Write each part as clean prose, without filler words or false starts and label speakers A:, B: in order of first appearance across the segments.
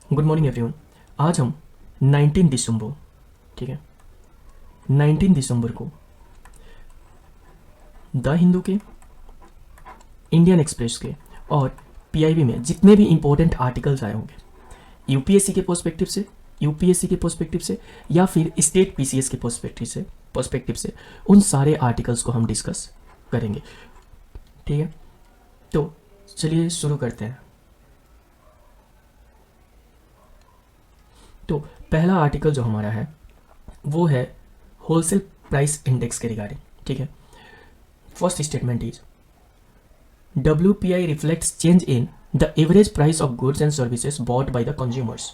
A: Good morning everyone. आज हम 19 दिसंबर, ठीक है, 19 दिसंबर को द हिंदू के, इंडियन एक्सप्रेस के और पीआईबी में जितने भी इंपॉर्टेंट आर्टिकल्स आए होंगे यूपीएससी के पर्सपेक्टिव से या फिर स्टेट पीसीएस के पर्सपेक्टिव से उन सारे आर्टिकल्स को हम डिस्कस करेंगे। ठीक है, तो चलिए शुरू करते हैं। तो पहला आर्टिकल जो हमारा है वो है होलसेल प्राइस इंडेक्स के रिगार्डिंग। ठीक है, first statement is WPI reflects change in the average price of goods and services bought by the consumers.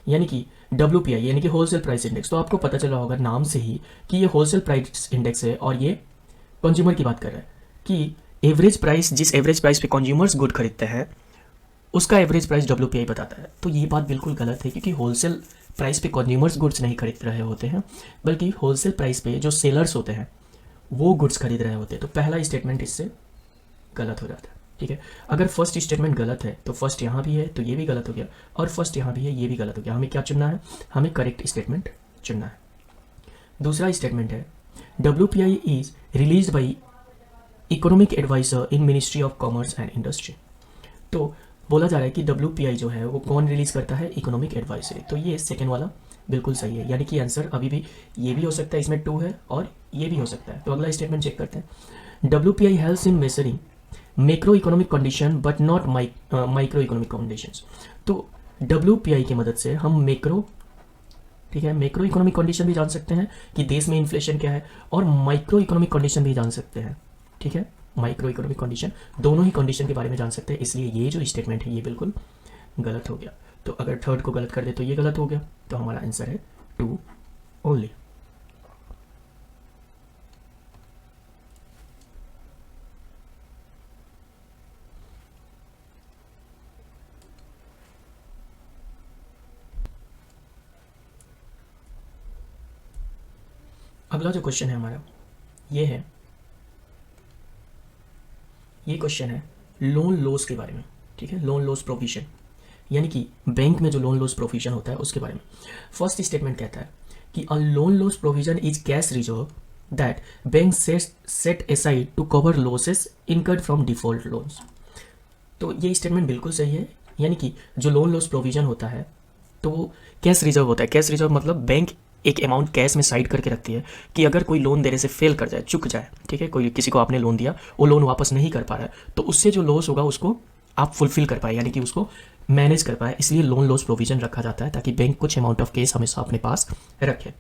A: यानी कि WPI यानी कि होलसेल प्राइस इंडेक्स, तो आपको पता चला होगा नाम से ही कि ये होलसेल प्राइस इंडेक्स है और ये कंज्यूमर की बात कर रहा है कि एवरेज प्राइस, जिस एवरेज प्राइस पे कंज्यूमर्स गुड खरीदते हैं उसका एवरेज प्राइस WPI बताता है। तो ये बात बिल्कुल गलत है क्योंकि होलसेल प्राइस पे कंज्यूमर्स गुड्स नहीं खरीद रहे होते हैं, बल्कि होलसेल प्राइस पे जो सेलर्स होते हैं वो गुड्स खरीद रहे होते हैं। तो पहला स्टेटमेंट इससे गलत हो जाता है। ठीक है, अगर फर्स्ट स्टेटमेंट गलत है तो फर्स्ट यहाँ भी है तो ये भी गलत हो गया, और फर्स्ट यहाँ भी है ये भी गलत हो गया। हमें क्या चुनना है? हमें करेक्ट स्टेटमेंट चुनना है। दूसरा स्टेटमेंट है WPI is release by economic advisor in ministry of commerce and industry. तो बोला जा रहा है कि WPI जो है वो कौन रिलीज करता है? Economic advisory. तो ये सेकेंड वाला बिल्कुल सही है, यानी कि आंसर अभी भी ये भी हो सकता है, इसमें 2 है और ये भी हो सकता है। तो अगला स्टेटमेंट चेक करते हैं। WPI helps in measuring macro economic condition but not micro economic conditions. तो WPI की मदद से हम मैक्रो, ठीक है, मैक्रो इकोनॉमिक कंडीशन भी जान सकते हैं कि देश में इन्फ्लेशन क्या है, और माइक्रो इकोनॉमिक कंडीशन भी जान सकते हैं। ठीक है, माइक्रो इकोनॉमिक कंडीशन, दोनों ही कंडीशन के बारे में जान सकते हैं। इसलिए ये जो स्टेटमेंट है ये बिल्कुल गलत हो गया। तो अगर थर्ड को गलत कर दे तो ये गलत हो गया, तो हमारा आंसर है 2 ओनली। अगला जो क्वेश्चन है हमारा ये क्वेश्चन है लोन लॉस के बारे में। ठीक है, लोन लॉस प्रोविजन, यानी कि बैंक में जो लोन लॉस प्रोविजन होता है उसके बारे में। फर्स्ट स्टेटमेंट कहता है कि a loan loss provision is cash reserve that bank set aside to cover losses incurred from default loans. तो ये स्टेटमेंट बिल्कुल सही है, यानी कि जो लोन लॉस प्रोविजन होता है तो वो कैश रिजर्व होता है। कैश रिजर्व मतलब बैंक एक अमाउंट कैश में साइड करके रखती है कि अगर कोई लोन देने से फेल कर जाए, चुक जाए, ठीक है, कोई किसी को आपने लोन दिया, वो लोन वापस नहीं कर पा रहा है, तो उससे जो लॉस होगा उसको आप फुलफिल कर पाए, यानी कि उसको मैनेज कर पाए। इसलिए लोन लॉस प्रोविजन रखा जाता है ताकि बैंक कुछ अमाउंट ऑफ कैश हमेशा अपने पास रखे।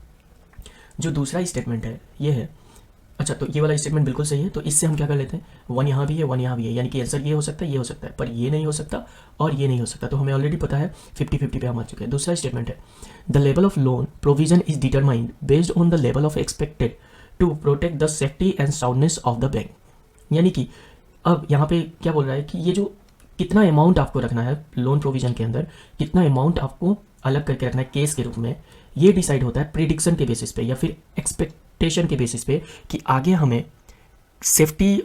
A: जो दूसरा स्टेटमेंट है ये है, अच्छा, तो ये वाला स्टेटमेंट बिल्कुल सही है, तो इससे हम क्या कर लेते हैं, 1 यहाँ भी है 1 यहाँ भी है, यानी कि आंसर ये हो सकता है, ये हो सकता है, पर ये नहीं हो सकता और ये नहीं हो सकता। तो हमें ऑलरेडी पता है 50-50 पे हम आ चुके हैं। दूसरा स्टेटमेंट है the level of loan provision is determined based on the level of expected to protect the safety and soundness of the bank. यानी कि अब यहाँ पे क्या बोल रहा है कि ये जो कितना अमाउंट आपको रखना है लोन प्रोविजन के अंदर, कितना अमाउंट आपको अलग करके रखना है केस के रूप में, ये डिसाइड होता है प्रिडिक्शन के बेसिस पे या फिर एक्सपेक्टेशन के बेसिस पे कि आगे हमें सेफ्टी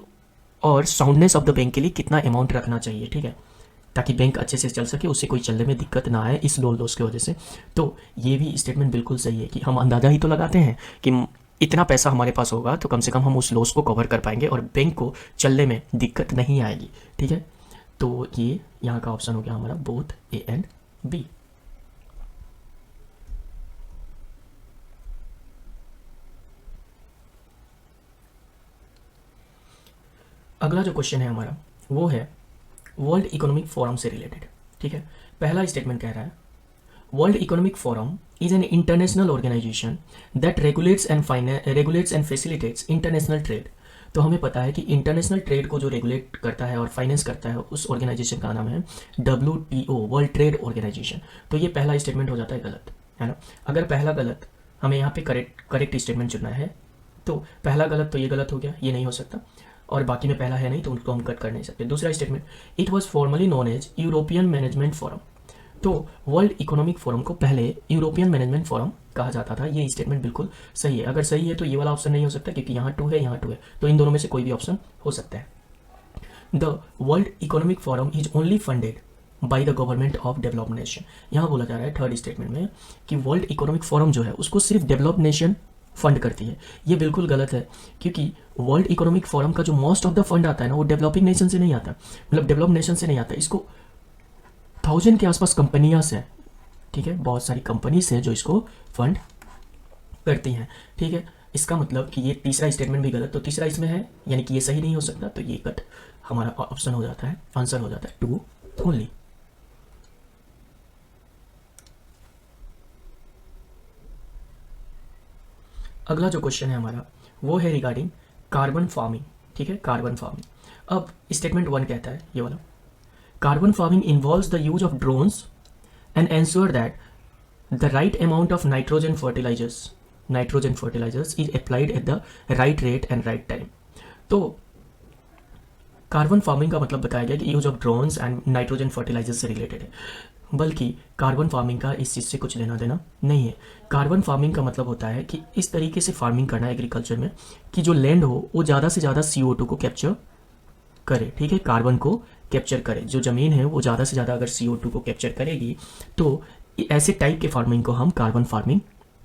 A: और साउंडनेस ऑफ द बैंक के लिए कितना अमाउंट रखना चाहिए। ठीक है, ताकि बैंक अच्छे से चल सके, उससे कोई चलने में दिक्कत ना आए इस लोन लॉस की वजह से। तो ये भी स्टेटमेंट बिल्कुल सही है कि हम अंदाज़ा ही तो लगाते हैं कि इतना पैसा हमारे पास होगा तो कम से कम हम उस लॉस को कवर कर पाएंगे और बैंक को चलने में दिक्कत नहीं आएगी। ठीक है, तो ये यहाँ का ऑप्शन हो गया हमारा बोथ A एंड B। अगला जो क्वेश्चन है हमारा वो है वर्ल्ड इकोनॉमिक फोरम से रिलेटेड। ठीक है, पहला स्टेटमेंट कह रहा है World Economic Forum is an international organisation that regulates and facilitates international trade. तो हमें पता है कि इंटरनेशनल ट्रेड को जो रेगुलेट करता है और फाइनेंस करता है उस ऑर्गेनाइजेशन का नाम है WTO, वर्ल्ड ट्रेड ऑर्गेनाइजेशन। तो ये पहला स्टेटमेंट हो जाता है गलत, है ना। अगर पहला गलत, हमें यहाँ पे करेक्ट स्टेटमेंट चुनना है, तो पहला गलत तो ये गलत हो गया, ये नहीं हो सकता, और बाकी में पहला है नहीं तो उनको हम कट कर नहीं सकते। दूसरा statement it was formally known as European Management Forum. तो वर्ल्ड इकोनॉमिक फोरम को पहले यूरोपियन मैनेजमेंट फोरम कहा जाता था। ये स्टेटमेंट बिल्कुल सही है। अगर सही है तो ये वाला ऑप्शन नहीं हो सकता क्योंकि यहाँ 2 है, यहाँ 2 है, तो इन दोनों में से कोई भी ऑप्शन हो सकता है। The world Economic Forum is only funded by the government of developed nation. यहाँ बोला जा रहा है थर्ड स्टेटमेंट में कि वर्ल्ड इकोनॉमिक फोरम जो है उसको सिर्फ डेवलप्ड नेशन फंड करती है। ये बिल्कुल गलत है, क्योंकि वर्ल्ड इकोनॉमिक फोरम का जो मोस्ट ऑफ द फंड आता है ना वो डेवलपिंग नेशन से नहीं आता, मतलब डेवलप्ड नेशन से नहीं आता। इसको 1000 के आसपास कंपनियां हैं, ठीक है, बहुत सारी कंपनीज हैं जो इसको फंड करती हैं, ठीक है। इसका मतलब कि ये तीसरा स्टेटमेंट भी गलत, तो तीसरा इसमें है यानी कि ये सही नहीं हो सकता, तो ये कट हमारा ऑप्शन हो जाता है, आंसर हो जाता है 2 ओनली। अगला जो क्वेश्चन है हमारा वो है रिगार्डिंग कार्बन फार्मिंग, ठीक है, कार्बन फार्मिंग। अब स्टेटमेंट 1 कहता है ये वाला, carbon farming involves the use of drones and ensure that the right amount of nitrogen fertilizers is applied at the right rate and right time। तो carbon farming का मतलब बताया गया कि use of drones and nitrogen fertilisers से related है, बल्कि carbon farming का इस चीज़ से कुछ लेना देना नहीं है। कार्बन फार्मिंग का मतलब होता है कि इस तरीके से फार्मिंग करना एग्रीकल्चर में कि जो लैंड हो वो ज़्यादा से ज़्यादा CO2 को कैप्चर करे, ठीक है, कार्बन को कैप्चर करे। जो ज़मीन है वो ज़्यादा से ज़्यादा अगर CO2 को कैप्चर करेगी तो ऐसे टाइप के फार्मिंग को हम कार्बन फार्मिंग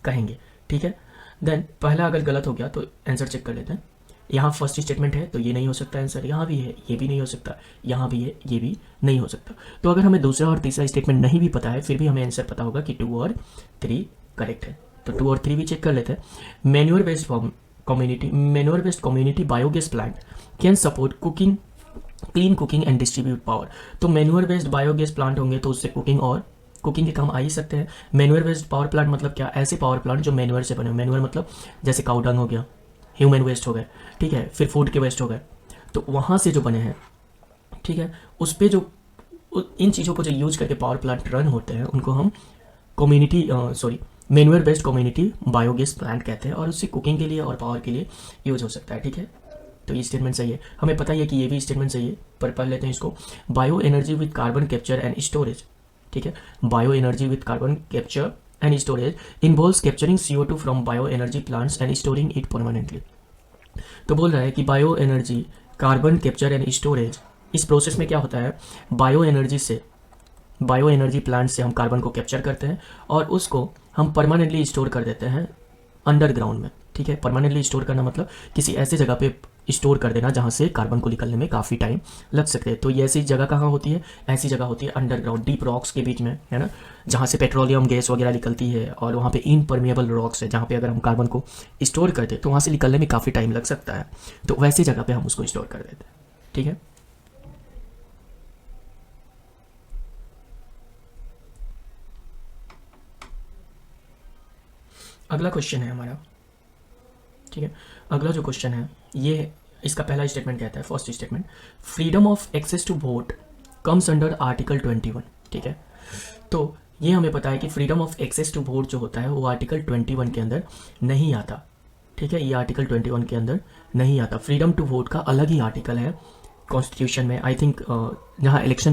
A: कहेंगे, ठीक है। देन पहला अगर गलत हो गया तो आंसर चेक कर लेते हैं। यहाँ फर्स्ट स्टेटमेंट है तो ये नहीं हो सकता आंसर, यहाँ भी है ये भी नहीं हो सकता, यहाँ भी है ये भी नहीं हो सकता। तो अगर हमें दूसरा और तीसरा स्टेटमेंट नहीं भी पता है फिर भी हमें आंसर पता होगा कि 2 और 3 करेक्ट है। तो 2 और 3 भी चेक कर लेते हैं। Manure based community biogas plant can support cooking, clean cooking and distribute power. तो मैन्योर बेस्ड बायोगैस प्लांट होंगे तो उससे कुकिंग के काम आ ही सकते हैं। मैन्योर बेस्ड पावर प्लांट मतलब क्या, ऐसे पावर प्लांट जो मैन्योर से बने हो। मैन्योर मतलब जैसे काउ डंग हो गया, ह्यूमन वेस्ट हो गए, ठीक है, फिर फूड के वेस्ट हो गए, तो वहाँ से जो बने हैं, ठीक है, उस पर जो इन चीज़ों को जो यूज करके पावर प्लांट रन होते हैं उनको हम manure based community biogas plant कहते हैं, और उससे कुकिंग के लिए और पावर के लिए यूज हो सकता है, ठीक है। तो ये स्टेटमेंट सही है, हमें पता ही है कि ये भी स्टेटमेंट सही है, पर पढ़ लेते हैं इसको। Bio energy with carbon capture and storage, ठीक है, bio energy with carbon capture and storage involves capturing CO2 from bio energy plants and storing it permanently. तो बोल रहा है कि bio energy, carbon capture and storage, इस process में क्या होता है, बायो एनर्जी प्लांट से हम कार्बन को कैप्चर करते हैं और उसको हम परमानेंटली स्टोर कर देते हैं अंडरग्राउंड में, ठीक है। परमानेंटली स्टोर करना मतलब किसी ऐसे जगह पे स्टोर कर देना जहाँ से कार्बन को निकलने में काफ़ी टाइम लग सकते हैं। तो ये ऐसी जगह कहाँ होती है, ऐसी जगह होती है अंडरग्राउंड, डीप रॉक्स के बीच में, है ना, जहाँ से पेट्रोलियम गैस वगैरह निकलती है, और वहाँ पे इनपरमिएबल रॉक्स है जहाँ पे अगर हम कार्बन को स्टोर कर दें तो वहाँ से निकलने में काफ़ी टाइम लग सकता है, तो वैसी जगह पर हम उसको स्टोर कर देते हैं, ठीक है। अगला क्वेश्चन है हमारा, ठीक है, अगला जो क्वेश्चन है ये, इसका पहला स्टेटमेंट कहता है, first statement, freedom of access to vote comes under article 21, ठीक है। तो ये हमें पता है कि freedom of access to vote जो होता है वो आर्टिकल 21 के अंदर नहीं आता, ठीक है, ये आर्टिकल 21 के अंदर नहीं आता। फ्रीडम टू वोट का अलग ही आर्टिकल है कॉन्स्टिट्यूशन में, आई थिंक जहाँ इलेक्शन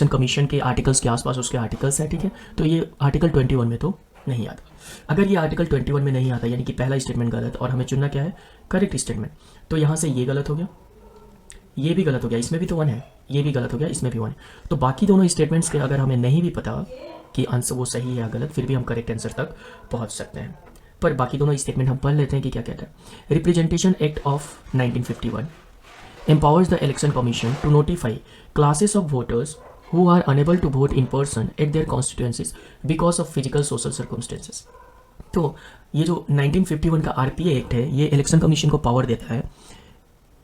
A: कमीशन के आर्टिकल्स के आसपास उसके आर्टिकल्स हैं, ठीक है। तो ये आर्टिकल 21 में तो नहीं आता। अगर ये आर्टिकल 21 में नहीं आता यानी कि पहला स्टेटमेंट गलत, और हमें चुनना क्या है, करेक्ट स्टेटमेंट। तो यहाँ से ये गलत हो गया, ये भी गलत हो गया, इसमें भी तो 1 है, ये भी गलत हो गया, इसमें भी 1 है। तो बाकी दोनों स्टेटमेंट्स के अगर हमें नहीं भी पता कि आंसर वो सही है या गलत, फिर भी हम करेक्ट आंसर तक पहुँच सकते हैं। पर बाकी दोनों स्टेटमेंट हम पढ़ लेते हैं कि क्या कहता है। Representation act of 1951 empowers the election commission to notify classes of voters who are unable to vote in person at their constituencies because of physical social circumstances। तो ये जो 1951 का RPA एक्ट है ये इलेक्शन कमीशन को power देता है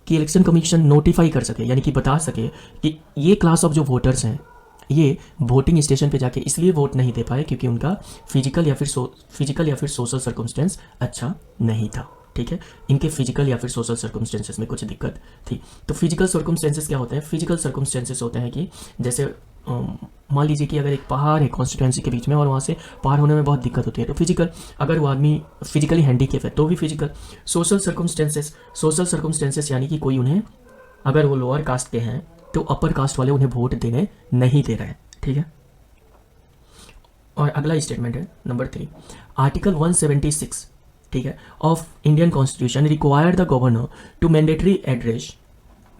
A: कि इलेक्शन कमीशन नोटिफाई कर सके, यानी कि बता सके कि ये क्लास ऑफ जो वोटर्स हैं ये वोटिंग स्टेशन पे जाके इसलिए वोट नहीं दे पाए क्योंकि उनका फिजिकल या फिर सोशल सर्कमस्टेंस अच्छा नहीं था, ठीक है, इनके फिजिकल या फिर सोशल सर्कमस्टेंसेस में कुछ दिक्कत थी। तो फिजिकल सर्कमस्टेंसेस क्या होते हैं, फिजिकल सर्कमस्टेंसेस होते हैं कि जैसे मान लीजिए कि अगर एक पहाड़ है कॉन्स्टिट्यूएंसी के बीच में और वहाँ से पार होने में बहुत दिक्कत होती है, तो फिजिकल, अगर वो आदमी फिजिकली हैंडीकेप है तो भी फिजिकल। सोशल सर्कमस्टेंसेस यानी कि कोई उन्हें, अगर वो लोअर कास्ट के हैं तो अपर कास्ट वाले उन्हें वोट देने नहीं दे रहे हैं, ठीक है। और अगला स्टेटमेंट है नंबर 3, आर्टिकल 176, ठीक है, of Indian constitution require the governor to mandatory address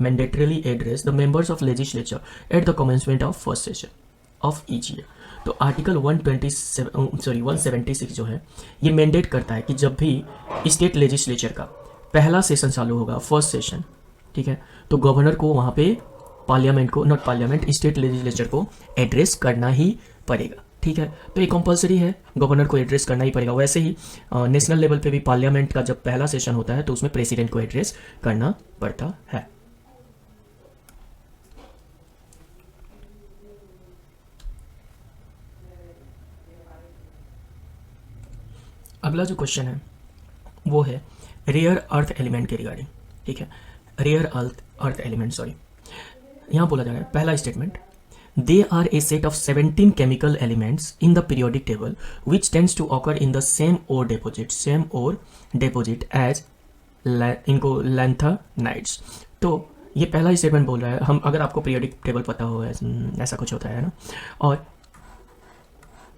A: mandatorily address the members of legislature at the commencement of first session of each year. तो आर्टिकल 176 जो है ये मैंडेट करता है कि जब भी स्टेट लेजिस्लेचर का पहला सेशन चालू होगा, फर्स्ट सेशन, ठीक है, तो गवर्नर को वहाँ पे पार्लियामेंट को, नॉट पार्लियामेंट, स्टेट लेजिस्लेचर को एड्रेस करना ही पड़ेगा, ठीक है। तो ये कंपलसरी है, गवर्नर को एड्रेस करना ही पड़ेगा। वैसे ही नेशनल लेवल पे भी पार्लियामेंट का जब पहला सेशन होता है तो उसमें प्रेसिडेंट को एड्रेस करना पड़ता है। अगला जो क्वेश्चन है वो है रेयर अर्थ एलिमेंट के रिगार्डिंग, ठीक है, रेयर अर्थ एलिमेंट, सॉरी। यहाँ बोला जा रहा है पहला statement, they are a set of 17 chemical elements in the periodic table which tends to occur in the same ore deposit as इनको लैंथेनाइड्स। तो ये पहला स्टेटमेंट बोल रहा है, हम अगर आपको पीरियोडिक टेबल पता हो ऐसा कुछ होता है ना, और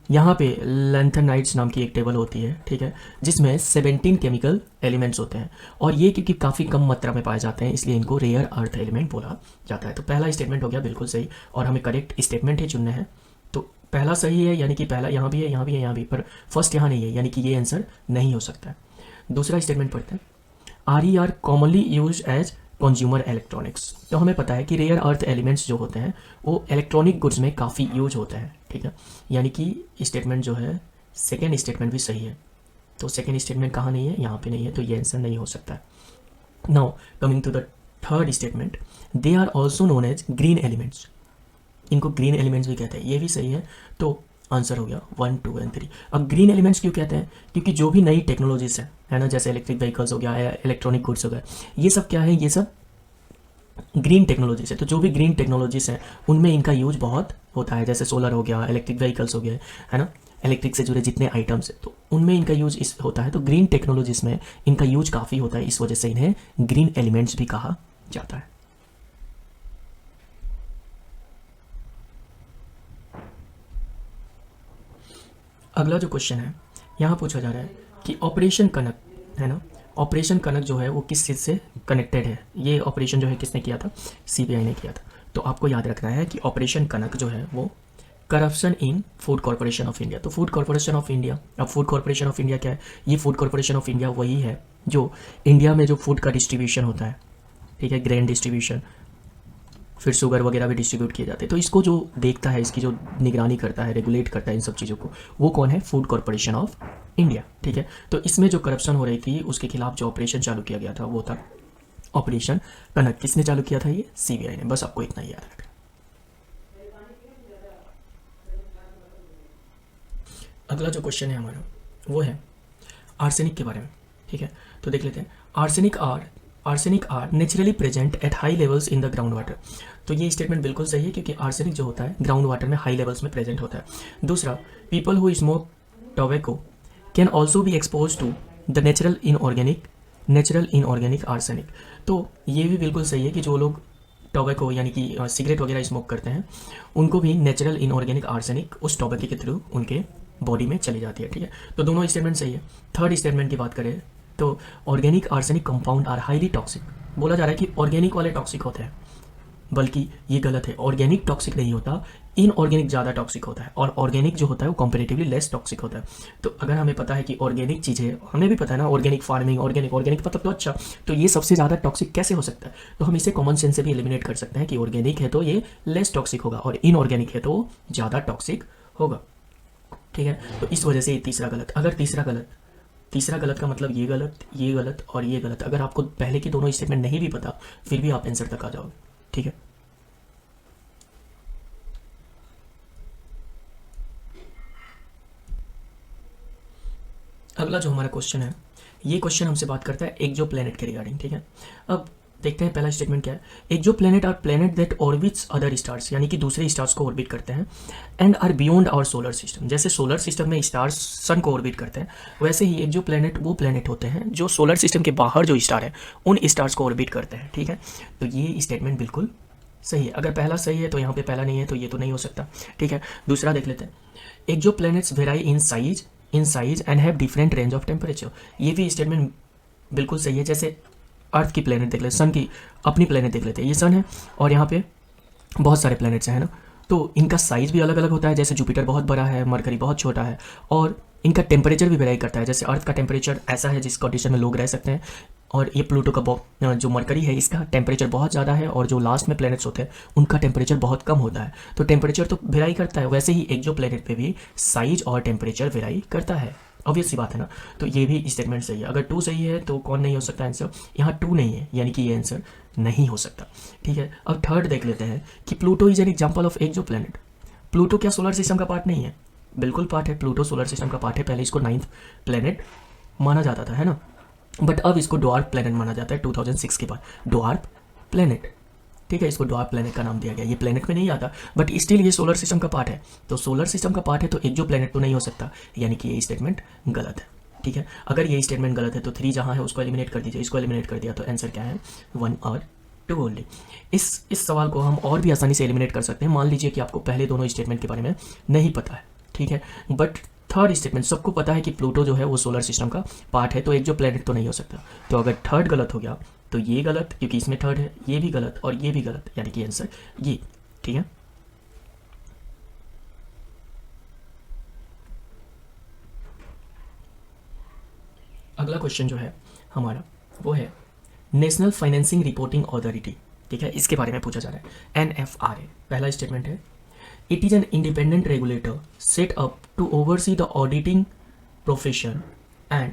A: यहाँ पे लैंथेनाइड्स नाम की एक टेबल होती है, ठीक है, जिसमें 17 केमिकल एलिमेंट्स होते हैं और ये क्योंकि काफ़ी कम मात्रा में पाए जाते हैं इसलिए इनको रेयर अर्थ एलिमेंट बोला जाता है। तो पहला स्टेटमेंट हो गया बिल्कुल सही और हमें करेक्ट स्टेटमेंट ही चुनना है। तो पहला सही है, यानी कि पहला यहाँ भी है, यहाँ भी है, यहाँ भी, पर फर्स्ट यहाँ नहीं है, यानी कि ये आंसर नहीं हो सकता है। दूसरा स्टेटमेंट पढ़ते हैं, are commonly use as consumer electronics. तो हमें पता है कि रेयर अर्थ एलिमेंट्स जो होते हैं वो इलेक्ट्रॉनिक गुड्स में काफ़ी यूज होते हैं, ठीक है, यानी कि स्टेटमेंट जो है सेकेंड स्टेटमेंट भी सही है। तो सेकेंड स्टेटमेंट कहाँ नहीं है, यहाँ पे नहीं है, तो ये आंसर नहीं हो सकता है। Now coming to the third statement, they are also known as green elements, इनको ग्रीन एलिमेंट्स भी कहते हैं, ये भी सही है। तो आंसर हो गया 1, 2 एंड 3। अब ग्रीन एलिमेंट्स क्यों कहते हैं, क्योंकि जो भी नई टेक्नोलॉजीज है ना, जैसे इलेक्ट्रिक व्हीकल्स हो गया, इलेक्ट्रॉनिक गुड्स हो गया, ये सब क्या है, ये सब ग्रीन टेक्नोलॉजीज है। तो जो भी ग्रीन टेक्नोलॉजीज हैं उनमें इनका यूज बहुत होता है, जैसे सोलर हो गया, इलेक्ट्रिक व्हीकल्स हो गए, है ना, इलेक्ट्रिक से जुड़े जितने आइटम्स है तो उनमें इनका यूज इस होता है। तो ग्रीन टेक्नोलॉजीज में इनका यूज काफ़ी होता है, इस वजह से इन्हें ग्रीन एलिमेंट्स भी कहा जाता है। अगला जो क्वेश्चन है यहाँ पूछा जा रहा है कि ऑपरेशन कनक, है ना, ऑपरेशन कनक जो है वो किस चीज़ से कनेक्टेड है। ये ऑपरेशन जो है किसने किया था, सीबीआई ने किया था। तो आपको याद रखना है कि ऑपरेशन कनक जो है वो corruption in food corporation of India. तो फूड कॉर्पोरेशन ऑफ इंडिया, अब फूड कॉर्पोरेशन ऑफ इंडिया क्या है, ये फूड कॉर्पोरेशन ऑफ इंडिया वही है जो इंडिया में जो फूड का डिस्ट्रीब्यूशन होता है, ठीक है, ग्रेन डिस्ट्रीब्यूशन, फिर शुगर वगैरह भी डिस्ट्रीब्यूट किए जाते हैं। तो इसको जो देखता है, इसकी जो निगरानी करता है, रेगुलेट करता है इन सब चीज़ों को, वो कौन है, फूड कॉर्पोरेशन ऑफ इंडिया, ठीक है। तो इसमें जो करप्शन हो रही थी उसके खिलाफ जो ऑपरेशन चालू किया गया था वो था ऑपरेशन कनक। किसने चालू किया था, ये सीबीआई ने। बस आपको इतना ही याद रखना। अगला जो क्वेश्चन है हमारा वो है आर्सेनिक के बारे में, ठीक है। तो देख लेते हैं, arsenic are naturally present at high levels in the ground water. तो ये स्टेटमेंट बिल्कुल सही है क्योंकि आर्सेनिक जो होता है ग्राउंड वाटर में हाई लेवल्स में प्रेजेंट होता है। दूसरा, people who smoke tobacco can also be expose to the natural inorganic arsenic. तो ये भी बिल्कुल सही है कि जो लोग टोबैको यानी कि सिगरेट वगैरह स्मोक करते हैं उनको भी नेचुरल इनऑर्गेनिक आर्सेनिक उस टोबैको के थ्रू उनके बॉडी में चली जाती है, ठीक है। तो दोनों स्टेटमेंट सही है। थर्ड स्टेटमेंट की बात करें तो organic arsenic compound are highly toxic. बोला जा रहा है कि ऑर्गेनिक वाले टॉक्सिक होते हैं, बल्कि ये गलत है, ऑर्गेनिक टॉक्सिक नहीं होता, इनऑर्गेनिक ज़्यादा टॉक्सिक होता है और ऑर्गेनिक जो होता है वो कंपेरेटिवली लेस टॉक्सिक होता है। तो अगर हमें पता है कि ऑर्गेनिक चीज़ें, हमें भी पता है ना, ऑर्गेनिक फार्मिंग, ऑर्गेनिक मतलब तो अच्छा, तो ये सबसे ज़्यादा टॉक्सिक कैसे हो सकता है। तो हम इसे कॉमन सेंस से भी एलिमिनेट कर सकते हैं कि ऑर्गेनिक है तो ये लेस टॉक्सिक होगा और इनऑर्गेनिक है तो ज़्यादा टॉक्सिक होगा, ठीक है। तो इस वजह से ये तीसरा गलत। अगर तीसरा गलत का मतलब ये गलत और ये गलत। अगर आपको पहले के दोनों स्टेटमेंट नहीं भी पता फिर भी आप आंसर तक आ जाओगे, ठीक है। अगला जो हमारा क्वेश्चन है, ये क्वेश्चन हमसे बात करता है एक्सो प्लैनेट के रिगार्डिंग, ठीक है। अब देखते हैं पहला स्टेटमेंट क्या है। Exoplanet are planet that orbits other stars, यानी कि दूसरे स्टार्स को ऑर्बिट करते हैं, and are beyond our solar system. जैसे सोलर सिस्टम में स्टार्स सन को ऑर्बिट करते हैं, वैसे ही एक्सो प्लैनेट वो प्लैनेट होते हैं जो सोलर सिस्टम के बाहर जो स्टार है उन स्टार्स को ऑर्बिट करते हैं, ठीक है। तो ये स्टेटमेंट बिल्कुल सही है। अगर पहला सही है तो यहाँ पे पहला नहीं है, तो ये तो नहीं हो सकता, ठीक है। दूसरा देख लेते हैं, exoplanets vary in size and have different range of temperature. ये भी स्टेटमेंट बिल्कुल सही है। जैसे अर्थ की प्लेनेट देख लेते, सन की अपनी प्लेनेट देख लेते हैं। ये सन है और यहाँ पे बहुत सारे प्लैनेट्स हैं ना, तो इनका साइज़ भी अलग अलग होता है। जैसे जुपिटर बहुत बड़ा है, मरकरी बहुत छोटा है, और इनका टेम्परेचर भी वेरी करता है। जैसे अर्थ का टेम्परेचर ऐसा है जिस कंडीशन में लोग रह सकते हैं, और ये प्लूटो का जो मरकरी है इसका टेम्परेचर बहुत ज़्यादा है, और जो लास्ट में प्लैनेट्स होते हैं उनका टेम्परेचर बहुत कम होता है। तो टेम्परेचर तो वेराई करता है, वैसे ही एक्सो प्लैनेट पे भी साइज और टेम्परेचर वेराई करता है। ऑब्वियस सी बात है ना। तो ये भी स्टेटमेंट सही है। अगर 2 सही है तो कौन नहीं हो सकता आंसर? यहाँ 2 नहीं है, यानी कि ये आंसर नहीं हो सकता। ठीक है, अब थर्ड देख लेते हैं कि Pluto is an example of exoplanet. Pluto क्या सोलर सिस्टम का पार्ट नहीं है? बिल्कुल पार्ट है, प्लूटो सोलर सिस्टम का पार्ट है। पहले इसको 9th प्लैनेट माना जाता था, है ना, बट अब इसको ड्वार्फ प्लैनेट माना जाता है 2006 के बाद। ड्वार्फ प्लैनेट, ठीक है, इसको ड्वार्फ प्लैनेट का नाम दिया गया। ये प्लैनेट में नहीं आता, बट स्टिल ये सोलर सिस्टम का पार्ट है। तो सोलर सिस्टम का पार्ट है तो एक्सो प्लैनेट तो नहीं हो सकता, यानी कि ये स्टेटमेंट गलत है। ठीक है, अगर ये स्टेटमेंट गलत है तो 3 जहाँ है उसको एलिमिनेट कर दीजिए। इसको एलिमिनेट कर दिया तो आंसर क्या है? 1 और 2 ओनली। इस सवाल को हम और भी आसानी से एलिमिनेट कर सकते हैं। मान लीजिए कि आपको पहले दोनों स्टेटमेंट के बारे में नहीं पता है, ठीक है, बट थर्ड स्टेटमेंट सबको पता है कि प्लूटो जो है वो सोलर सिस्टम का पार्ट है, तो एक्सो प्लैनेट तो नहीं हो सकता। तो अगर थर्ड गलत हो गया तो ये गलत, क्योंकि इसमें थर्ड है, ये भी गलत और ये भी गलत, यानी कि आंसर ये। ठीक है, अगला क्वेश्चन जो है हमारा वो है नेशनल फाइनेंसिंग रिपोर्टिंग अथॉरिटी। ठीक है, इसके बारे में पूछा जा रहा है। NFRA पहला स्टेटमेंट है, it is an independent regulator set up to oversee the auditing profession and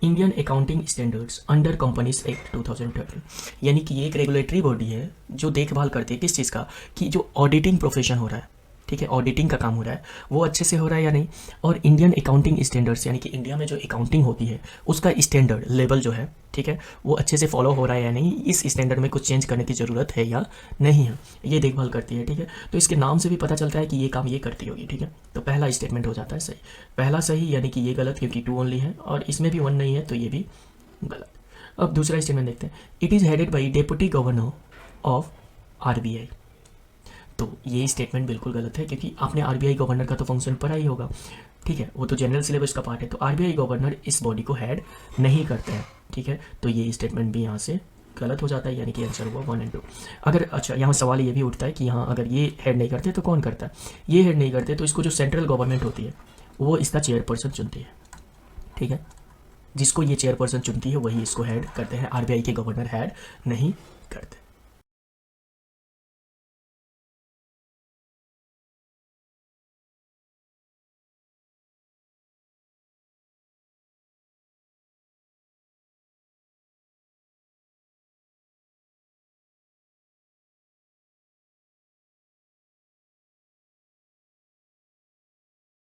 A: Indian accounting standards under companies act 2013। यानी कि ये एक रेगुलेटरी बॉडी है जो देखभाल करती है किस चीज़ का, कि जो ऑडिटिंग प्रोफेशन हो रहा है, ठीक है, ऑडिटिंग का काम हो रहा है वो अच्छे से हो रहा है या नहीं, और इंडियन अकाउंटिंग स्टैंडर्ड्स यानी कि इंडिया में जो अकाउंटिंग होती है उसका स्टैंडर्ड लेवल जो है, ठीक है, वो अच्छे से फॉलो हो रहा है या नहीं, इस स्टैंडर्ड में कुछ चेंज करने की ज़रूरत है या नहीं है, ये देखभाल करती है। ठीक है, तो इसके नाम से भी पता चलता है कि ये काम ये करती होगी। ठीक है, तो पहला स्टेटमेंट हो जाता है सही। पहला सही, यानी कि ये गलत क्योंकि 2 ओनली है, और इसमें भी 1 नहीं है तो ये भी गलत। अब दूसरा स्टेटमेंट देखते हैं, it is headed by deputy governor of RBI। तो ये स्टेटमेंट बिल्कुल गलत है, क्योंकि आपने RBI गवर्नर का तो फंक्शन पढ़ा ही होगा। ठीक है, वो तो जनरल सिलेबस का पार्ट है, तो RBI गवर्नर इस बॉडी को हेड नहीं करते हैं। ठीक है, तो ये स्टेटमेंट भी यहाँ से गलत हो जाता है, यानी कि आंसर हुआ 1 और 2। अगर अच्छा यहाँ सवाल ये भी उठता है कि यहाँ अगर ये हेड नहीं करते तो कौन करता है? ये हेड नहीं करते तो इसको जो सेंट्रल गवर्नमेंट होती है वो इसका चेयरपर्सन चुनती है। ठीक है, जिसको ये चेयरपर्सन चुनती है वही इसको हेड करते हैं, RBI के गवर्नर हेड नहीं करते।